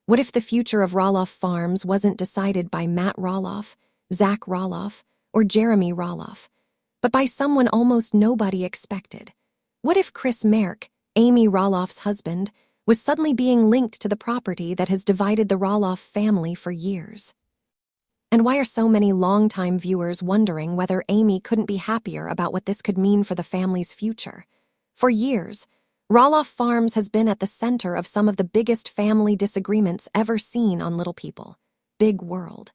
What if the future of Roloff Farms wasn't decided by Matt Roloff, Zach Roloff, or Jeremy Roloff, but by someone almost nobody expected? What if Chris Marek, Amy Roloff's husband, was suddenly being linked to the property that has divided the Roloff family for years? And why are so many longtime viewers wondering whether Amy couldn't be happier about what this could mean for the family's future? For years, Roloff Farms has been at the center of some of the biggest family disagreements ever seen on Little People, Big World.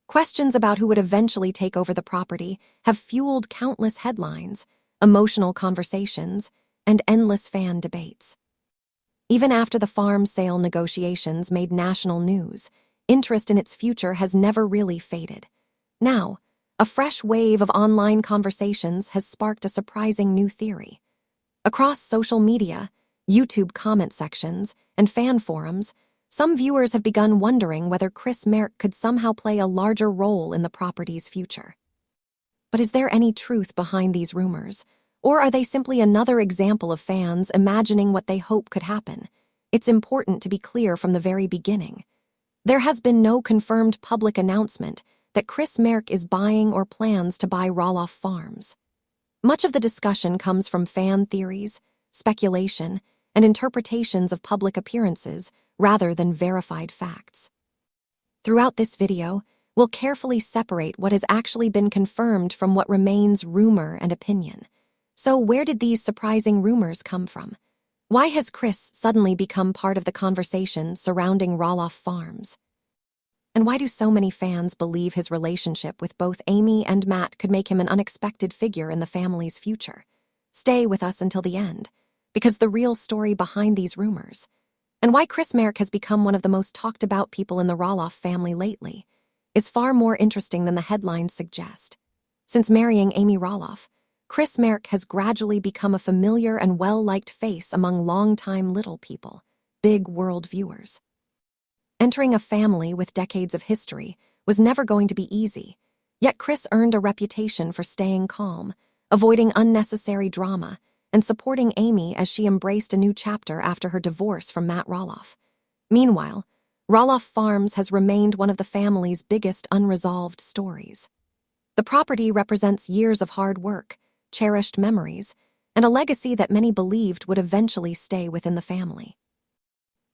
Questions about who would eventually take over the property have fueled countless headlines, emotional conversations, and endless fan debates. Even after the farm sale negotiations made national news, interest in its future has never really faded. Now, a fresh wave of online conversations has sparked a surprising new theory. Across social media, YouTube comment sections, and fan forums, some viewers have begun wondering whether Chris Marek could somehow play a larger role in the property's future. But is there any truth behind these rumors, or are they simply another example of fans imagining what they hope could happen? It's important to be clear from the very beginning. There has been no confirmed public announcement that Chris Marek is buying or plans to buy Roloff Farms. Much of the discussion comes from fan theories, speculation, and interpretations of public appearances rather than verified facts. Throughout this video, we'll carefully separate what has actually been confirmed from what remains rumor and opinion. So where did these surprising rumors come from? Why has Chris suddenly become part of the conversation surrounding Roloff Farms? And why do so many fans believe his relationship with both Amy and Matt could make him an unexpected figure in the family's future? Stay with us until the end, because the real story behind these rumors, and why Chris Marek has become one of the most talked about people in the Roloff family lately, is far more interesting than the headlines suggest. Since marrying Amy Roloff, Chris Marek has gradually become a familiar and well-liked face among longtime Little People, Big World viewers. Entering a family with decades of history was never going to be easy, yet Chris earned a reputation for staying calm, avoiding unnecessary drama, and supporting Amy as she embraced a new chapter after her divorce from Matt Roloff. Meanwhile, Roloff Farms has remained one of the family's biggest unresolved stories. The property represents years of hard work, cherished memories, and a legacy that many believed would eventually stay within the family.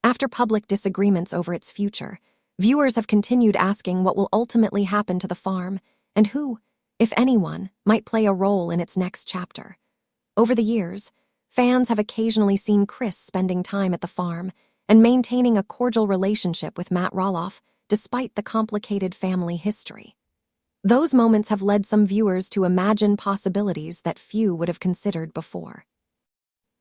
After public disagreements over its future, viewers have continued asking what will ultimately happen to the farm and who, if anyone, might play a role in its next chapter. Over the years, fans have occasionally seen Chris spending time at the farm and maintaining a cordial relationship with Matt Roloff despite the complicated family history. Those moments have led some viewers to imagine possibilities that few would have considered before.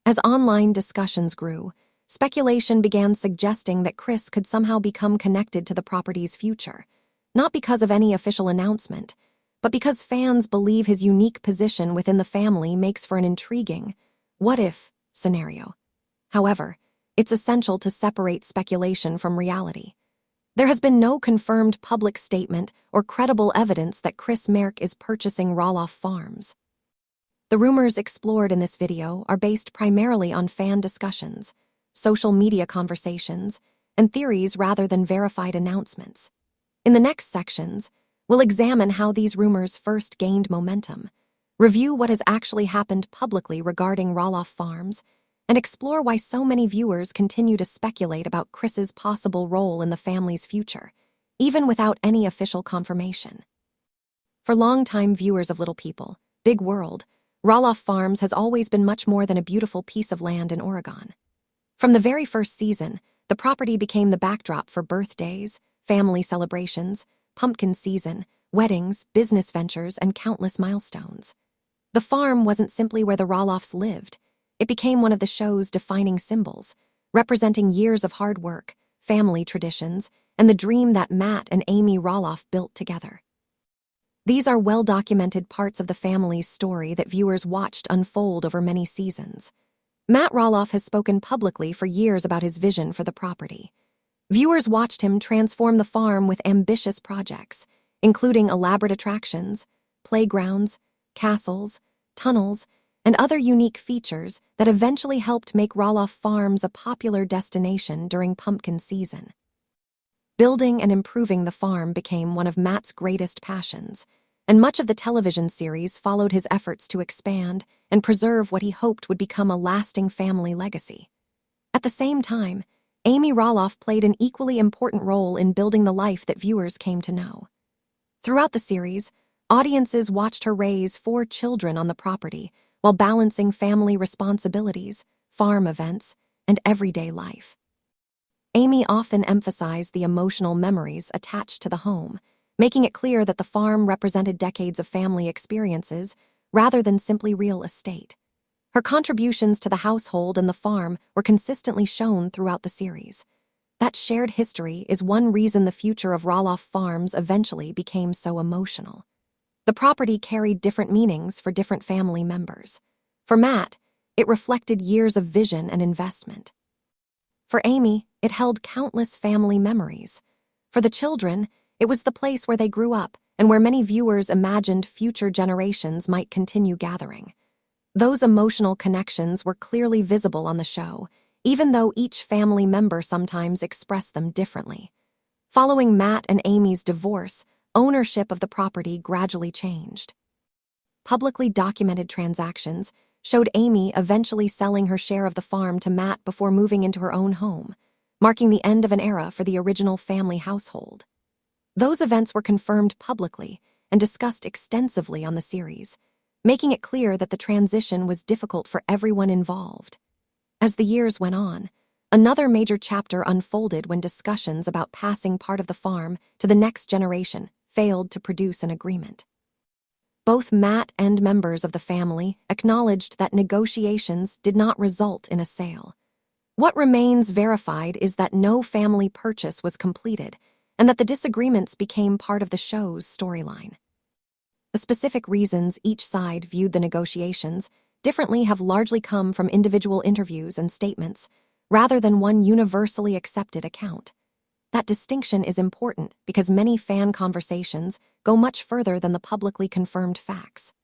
As online discussions grew, speculation began suggesting that Chris could somehow become connected to the property's future, not because of any official announcement, but because fans believe his unique position within the family makes for an intriguing what-if scenario. However, it's essential to separate speculation from reality. There has been no confirmed public statement or credible evidence that Chris Marek is purchasing Roloff Farms. The rumors explored in this video are based primarily on fan discussions, social media conversations, and theories rather than verified announcements. In the next sections, we'll examine how these rumors first gained momentum, review what has actually happened publicly regarding Roloff Farms, and explore why so many viewers continue to speculate about Chris's possible role in the family's future, even without any official confirmation. For longtime viewers of Little People, Big World, Roloff Farms has always been much more than a beautiful piece of land in Oregon. From the very first season, the property became the backdrop for birthdays, family celebrations, pumpkin season, weddings, business ventures, and countless milestones. The farm wasn't simply where the Roloffs lived. It became one of the show's defining symbols, representing years of hard work, family traditions, and the dream that Matt and Amy Roloff built together. These are well-documented parts of the family's story that viewers watched unfold over many seasons. Matt Roloff has spoken publicly for years about his vision for the property. Viewers watched him transform the farm with ambitious projects, including elaborate attractions, playgrounds, castles, tunnels, and other unique features that eventually helped make Roloff Farms a popular destination during pumpkin season. Building and improving the farm became one of Matt's greatest passions, and much of the television series followed his efforts to expand and preserve what he hoped would become a lasting family legacy. At the same time, Amy Roloff played an equally important role in building the life that viewers came to know. Throughout the series, audiences watched her raise 4 children on the property while balancing family responsibilities, farm events, and everyday life. Amy often emphasized the emotional memories attached to the home, making it clear that the farm represented decades of family experiences rather than simply real estate. Her contributions to the household and the farm were consistently shown throughout the series. That shared history is one reason the future of Roloff Farms eventually became so emotional. The property carried different meanings for different family members. For Matt, it reflected years of vision and investment. For Amy, it held countless family memories. For the children, it was the place where they grew up and where many viewers imagined future generations might continue gathering. Those emotional connections were clearly visible on the show, even though each family member sometimes expressed them differently. Following Matt and Amy's divorce, ownership of the property gradually changed. Publicly documented transactions showed Amy eventually selling her share of the farm to Matt before moving into her own home, marking the end of an era for the original family household. Those events were confirmed publicly and discussed extensively on the series, making it clear that the transition was difficult for everyone involved. As the years went on, another major chapter unfolded when discussions about passing part of the farm to the next generation failed to produce an agreement. Both Matt and members of the family acknowledged that negotiations did not result in a sale. What remains verified is that no family purchase was completed and that the disagreements became part of the show's storyline. The specific reasons each side viewed the negotiations differently have largely come from individual interviews and statements, rather than one universally accepted account. That distinction is important because many fan conversations go much further than the publicly confirmed facts.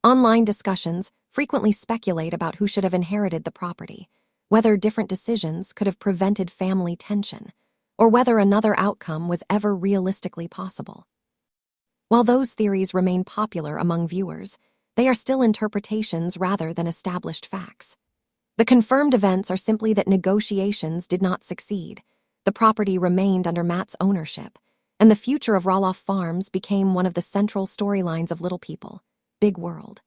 Online discussions frequently speculate about who should have inherited the property, whether different decisions could have prevented family tension, or whether another outcome was ever realistically possible. While those theories remain popular among viewers, they are still interpretations rather than established facts. The confirmed events are simply that negotiations did not succeed, the property remained under Matt's ownership, and the future of Roloff Farms became one of the central storylines of Little People, Big World.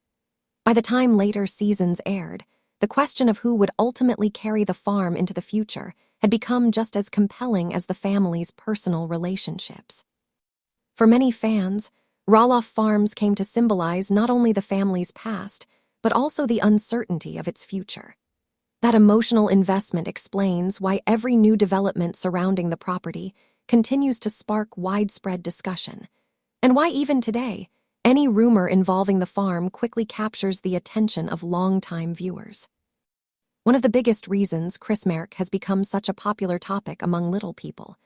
By the time later seasons aired, the question of who would ultimately carry the farm into the future had become just as compelling as the family's personal relationships. For many fans, Roloff Farms came to symbolize not only the family's past, but also the uncertainty of its future. That emotional investment explains why every new development surrounding the property continues to spark widespread discussion, and why even today, any rumor involving the farm quickly captures the attention of longtime viewers. One of the biggest reasons Chris Marek has become such a popular topic among Little People,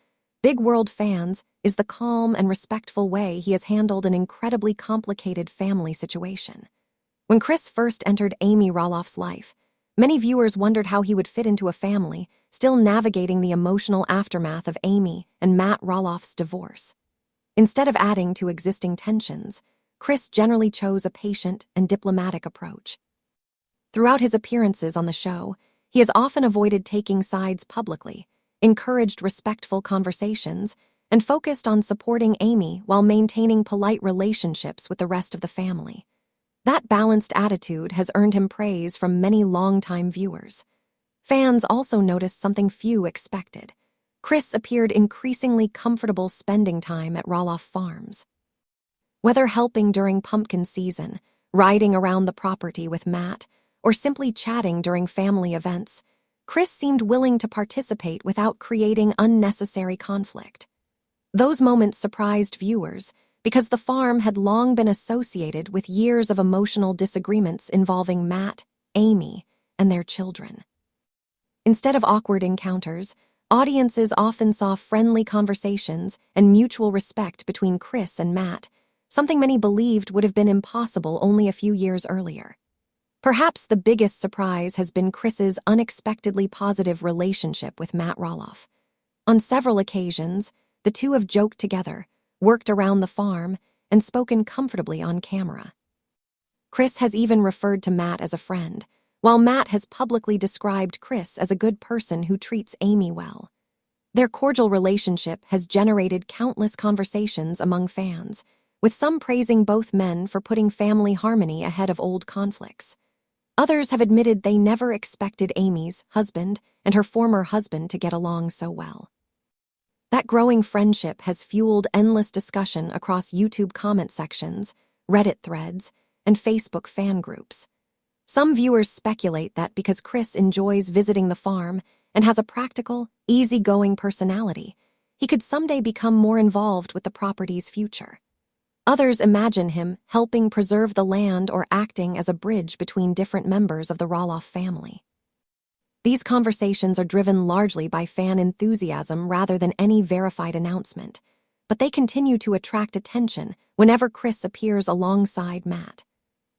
Big World fans, is the calm and respectful way he has handled an incredibly complicated family situation. When Chris first entered Amy Roloff's life, many viewers wondered how he would fit into a family still navigating the emotional aftermath of Amy and Matt Roloff's divorce. Instead of adding to existing tensions, Chris generally chose a patient and diplomatic approach. Throughout his appearances on the show, he has often avoided taking sides publicly, encouraged respectful conversations, and focused on supporting Amy while maintaining polite relationships with the rest of the family. That balanced attitude has earned him praise from many longtime viewers. Fans also noticed something few expected. Chris appeared increasingly comfortable spending time at Roloff Farms. Whether helping during pumpkin season, riding around the property with Matt, or simply chatting during family events, Chris seemed willing to participate without creating unnecessary conflict. Those moments surprised viewers because the farm had long been associated with years of emotional disagreements involving Matt, Amy, and their children. Instead of awkward encounters, audiences often saw friendly conversations and mutual respect between Chris and Matt, something many believed would have been impossible only a few years earlier. Perhaps the biggest surprise has been Chris's unexpectedly positive relationship with Matt Roloff. On several occasions, the two have joked together, worked around the farm, and spoken comfortably on camera. Chris has even referred to Matt as a friend, while Matt has publicly described Chris as a good person who treats Amy well. Their cordial relationship has generated countless conversations among fans, with some praising both men for putting family harmony ahead of old conflicts. Others have admitted they never expected Amy's husband and her former husband to get along so well. That growing friendship has fueled endless discussion across YouTube comment sections, Reddit threads, and Facebook fan groups. Some viewers speculate that because Chris enjoys visiting the farm and has a practical, easygoing personality, he could someday become more involved with the property's future. Others imagine him helping preserve the land or acting as a bridge between different members of the Roloff family. These conversations are driven largely by fan enthusiasm rather than any verified announcement, but they continue to attract attention whenever Chris appears alongside Matt.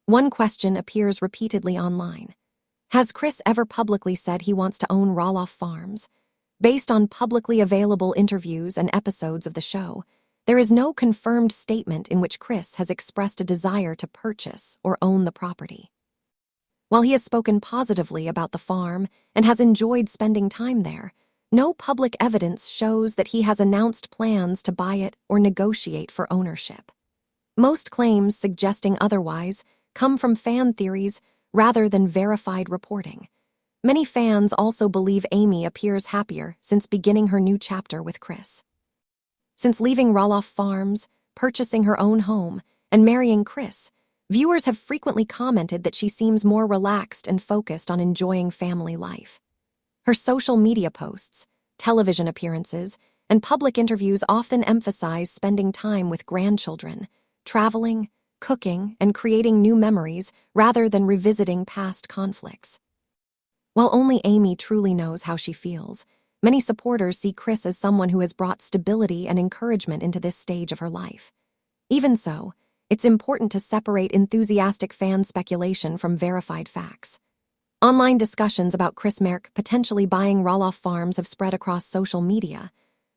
One question appears repeatedly online. Has Chris ever publicly said he wants to own Roloff Farms? Based on publicly available interviews and episodes of the show, there is no confirmed statement in which Chris has expressed a desire to purchase or own the property. While he has spoken positively about the farm and has enjoyed spending time there, no public evidence shows that he has announced plans to buy it or negotiate for ownership. Most claims suggesting otherwise come from fan theories rather than verified reporting. Many fans also believe Amy appears happier since beginning her new chapter with Chris. Since leaving Roloff Farms, purchasing her own home, and marrying Chris, viewers have frequently commented that she seems more relaxed and focused on enjoying family life. Her social media posts, television appearances, and public interviews often emphasize spending time with grandchildren, traveling, cooking, and creating new memories rather than revisiting past conflicts. While only Amy truly knows how she feels, many supporters see Chris as someone who has brought stability and encouragement into this stage of her life. Even so, it's important to separate enthusiastic fan speculation from verified facts. Online discussions about Chris Marek potentially buying Roloff Farms have spread across social media,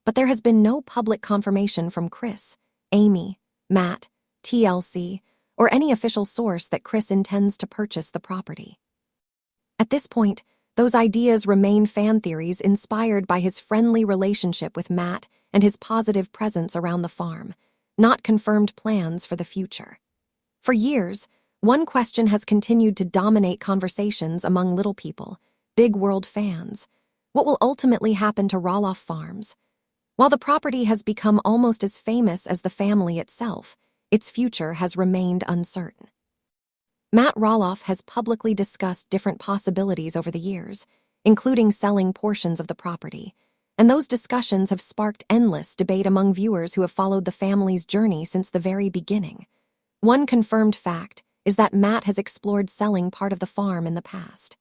but there has been no public confirmation from Chris, Amy, Matt, TLC, or any official source that Chris intends to purchase the property. At this point, those ideas remain fan theories inspired by his friendly relationship with Matt and his positive presence around the farm, not confirmed plans for the future. For years, one question has continued to dominate conversations among little people, big world fans. What will ultimately happen to Roloff Farms? While the property has become almost as famous as the family itself, its future has remained uncertain. Matt Roloff has publicly discussed different possibilities over the years, including selling portions of the property, and those discussions have sparked endless debate among viewers who have followed the family's journey since the very beginning. One confirmed fact is that Matt has explored selling part of the farm in the past.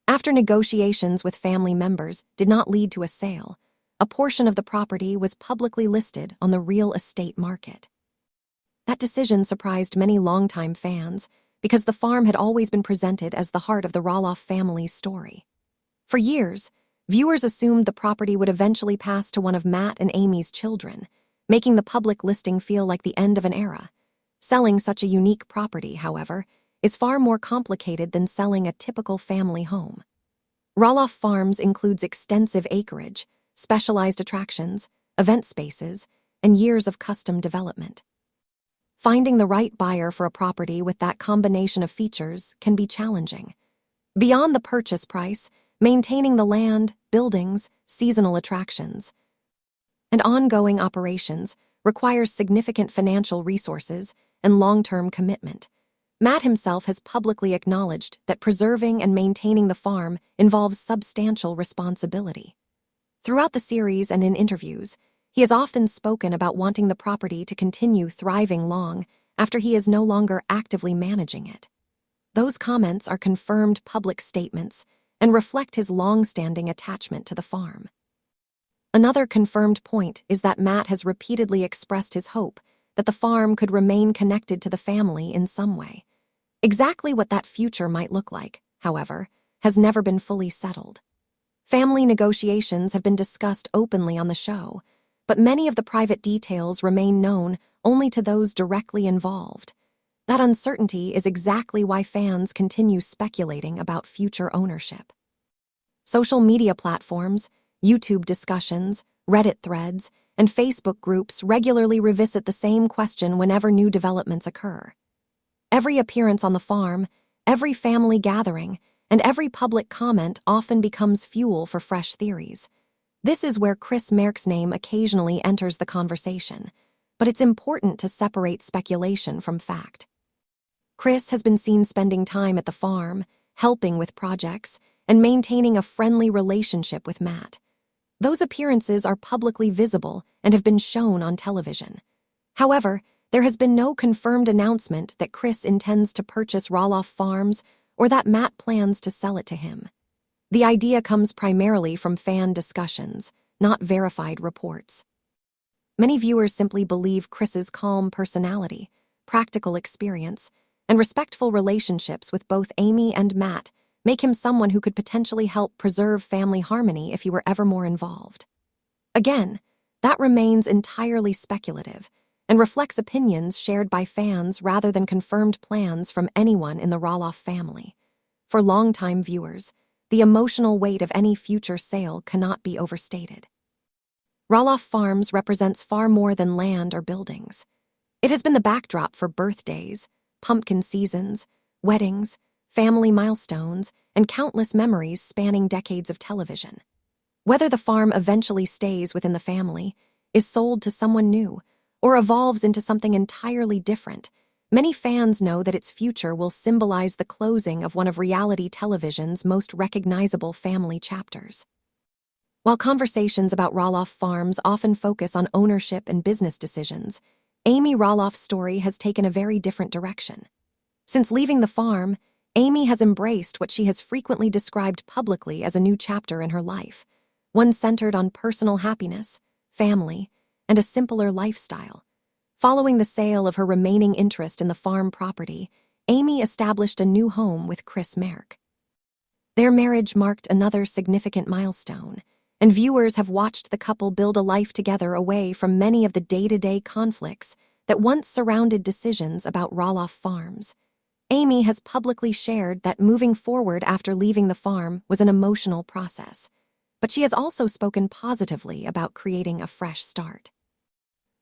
After negotiations with family members did not lead to a sale, a portion of the property was publicly listed on the real estate market. That decision surprised many longtime fans because the farm had always been presented as the heart of the Roloff family's story. For years, viewers assumed the property would eventually pass to one of Matt and Amy's children, making the public listing feel like the end of an era. Selling such a unique property, however, is far more complicated than selling a typical family home. Roloff Farms includes extensive acreage, specialized attractions, event spaces, and years of custom development. Finding the right buyer for a property with that combination of features can be challenging. Beyond the purchase price, maintaining the land, buildings, seasonal attractions, and ongoing operations requires significant financial resources and long-term commitment. Matt himself has publicly acknowledged that preserving and maintaining the farm involves substantial responsibility. Throughout the series and in interviews, he has often spoken about wanting the property to continue thriving long after he is no longer actively managing it. Those comments are confirmed public statements and reflect his long-standing attachment to the farm. Another confirmed point is that Matt has repeatedly expressed his hope that the farm could remain connected to the family in some way. Exactly what that future might look like, however, has never been fully settled. Family negotiations have been discussed openly on the show, but many of the private details remain known only to those directly involved. That uncertainty is exactly why fans continue speculating about future ownership. Social media platforms, YouTube discussions, Reddit threads, and Facebook groups regularly revisit the same question whenever new developments occur. Every appearance on the farm, every family gathering, and every public comment often becomes fuel for fresh theories. This is where Chris Marek's name occasionally enters the conversation, but it's important to separate speculation from fact. Chris has been seen spending time at the farm, helping with projects, and maintaining a friendly relationship with Matt. Those appearances are publicly visible and have been shown on television. However, there has been no confirmed announcement that Chris intends to purchase Roloff Farms or that Matt plans to sell it to him. The idea comes primarily from fan discussions, not verified reports. Many viewers simply believe Chris's calm personality, practical experience, and respectful relationships with both Amy and Matt make him someone who could potentially help preserve family harmony if he were ever more involved. Again, that remains entirely speculative and reflects opinions shared by fans rather than confirmed plans from anyone in the Roloff family. For longtime viewers, the emotional weight of any future sale cannot be overstated. Roloff Farms represents far more than land or buildings. It has been the backdrop for birthdays, pumpkin seasons, weddings, family milestones, and countless memories spanning decades of television. Whether the farm eventually stays within the family, is sold to someone new, or evolves into something entirely different, many fans know that its future will symbolize the closing of one of reality television's most recognizable family chapters. While conversations about Roloff Farms often focus on ownership and business decisions, Amy Roloff's story has taken a very different direction. Since leaving the farm, Amy has embraced what she has frequently described publicly as a new chapter in her life, one centered on personal happiness, family, and a simpler lifestyle. Following the sale of her remaining interest in the farm property, Amy established a new home with Chris Marek. Their marriage marked another significant milestone, and viewers have watched the couple build a life together away from many of the day-to-day conflicts that once surrounded decisions about Roloff Farms. Amy has publicly shared that moving forward after leaving the farm was an emotional process, but she has also spoken positively about creating a fresh start.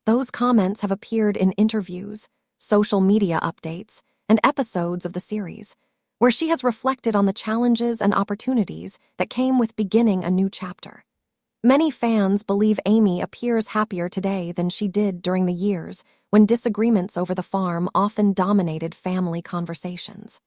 Those comments have appeared in interviews, social media updates, and episodes of the series, where she has reflected on the challenges and opportunities that came with beginning a new chapter. Many fans believe Amy appears happier today than she did during the years when disagreements over the farm often dominated family conversations.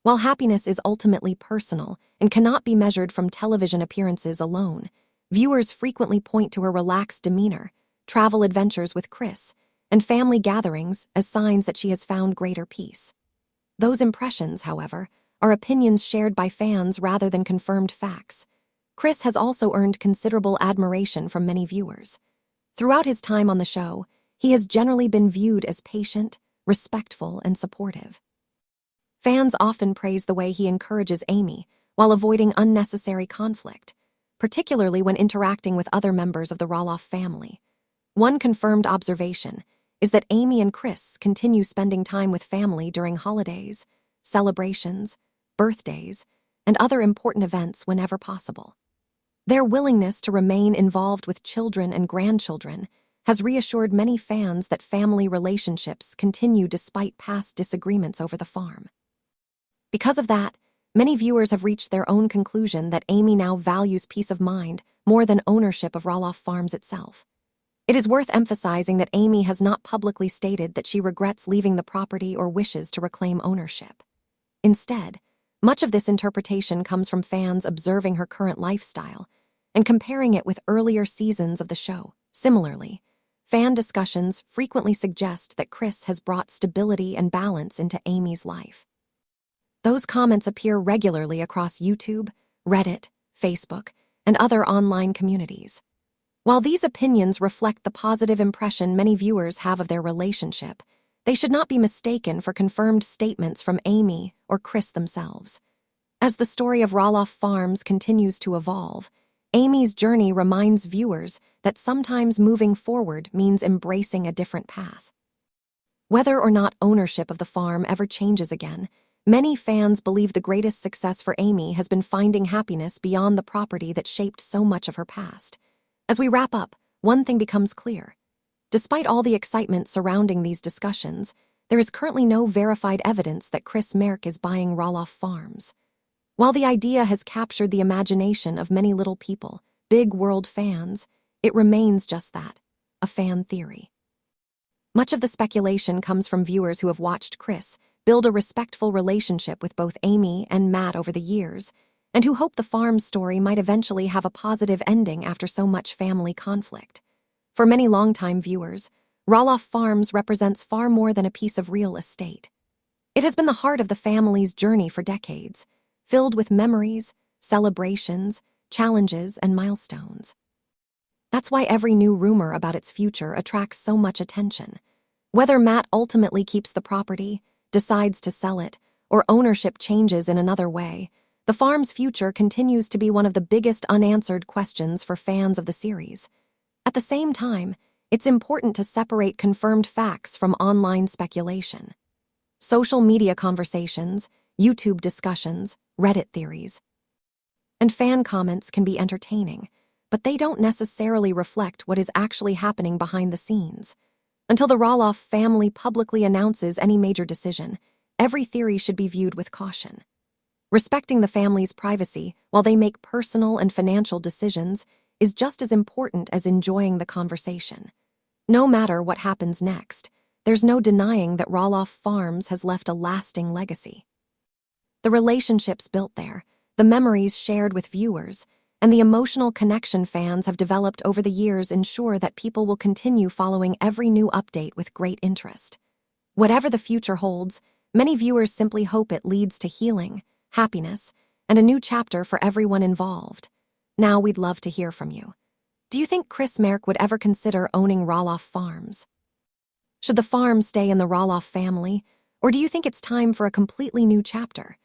While happiness is ultimately personal and cannot be measured from television appearances alone, viewers frequently point to her relaxed demeanor, travel adventures with Chris, and family gatherings as signs that she has found greater peace. Those impressions, however, are opinions shared by fans rather than confirmed facts. Chris has also earned considerable admiration from many viewers. Throughout his time on the show, he has generally been viewed as patient, respectful, and supportive. Fans often praise the way he encourages Amy while avoiding unnecessary conflict, particularly when interacting with other members of the Roloff family. One confirmed observation is that Amy and Chris continue spending time with family during holidays, celebrations, birthdays, and other important events whenever possible. Their willingness to remain involved with children and grandchildren has reassured many fans that family relationships continue despite past disagreements over the farm. Because of that, many viewers have reached their own conclusion that Amy now values peace of mind more than ownership of Roloff Farms itself. It is worth emphasizing that Amy has not publicly stated that she regrets leaving the property or wishes to reclaim ownership. Instead, much of this interpretation comes from fans observing her current lifestyle and comparing it with earlier seasons of the show. Similarly, fan discussions frequently suggest that Chris has brought stability and balance into Amy's life. Those comments appear regularly across YouTube, Reddit, Facebook, and other online communities. While these opinions reflect the positive impression many viewers have of their relationship, they should not be mistaken for confirmed statements from Amy or Chris themselves. As the story of Roloff Farms continues to evolve, Amy's journey reminds viewers that sometimes moving forward means embracing a different path. Whether or not ownership of the farm ever changes again, many fans believe the greatest success for Amy has been finding happiness beyond the property that shaped so much of her past. As we wrap up, one thing becomes clear. Despite all the excitement surrounding these discussions, there is currently no verified evidence that Chris Marek is buying Roloff Farms. While the idea has captured the imagination of many little people, big world fans, it remains just that, a fan theory. Much of the speculation comes from viewers who have watched Chris build a respectful relationship with both Amy and Matt over the years, and who hope the farm's story might eventually have a positive ending after so much family conflict. For many longtime viewers, Roloff Farms represents far more than a piece of real estate. It has been the heart of the family's journey for decades, filled with memories, celebrations, challenges, and milestones. That's why every new rumor about its future attracts so much attention. Whether Matt ultimately keeps the property, decides to sell it, or ownership changes in another way, the farm's future continues to be one of the biggest unanswered questions for fans of the series. At the same time, it's important to separate confirmed facts from online speculation. Social media conversations, YouTube discussions, Reddit theories, and fan comments can be entertaining, but they don't necessarily reflect what is actually happening behind the scenes. Until the Roloff family publicly announces any major decision, every theory should be viewed with caution. Respecting the family's privacy while they make personal and financial decisions is just as important as enjoying the conversation. No matter what happens next, there's no denying that Roloff Farms has left a lasting legacy. The relationships built there, the memories shared with viewers, and the emotional connection fans have developed over the years ensure that people will continue following every new update with great interest. Whatever the future holds, many viewers simply hope it leads to healing, happiness, and a new chapter for everyone involved. Now we'd love to hear from you. Do you think Chris Marek would ever consider owning Roloff Farms? Should the farm stay in the Roloff family, or do you think it's time for a completely new chapter?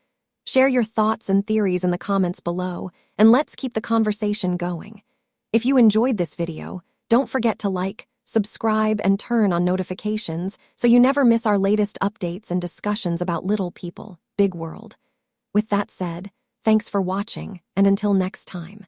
Share your thoughts and theories in the comments below, and let's keep the conversation going. If you enjoyed this video, don't forget to like, subscribe, and turn on notifications so you never miss our latest updates and discussions about little people, big world. With that said, thanks for watching, and until next time.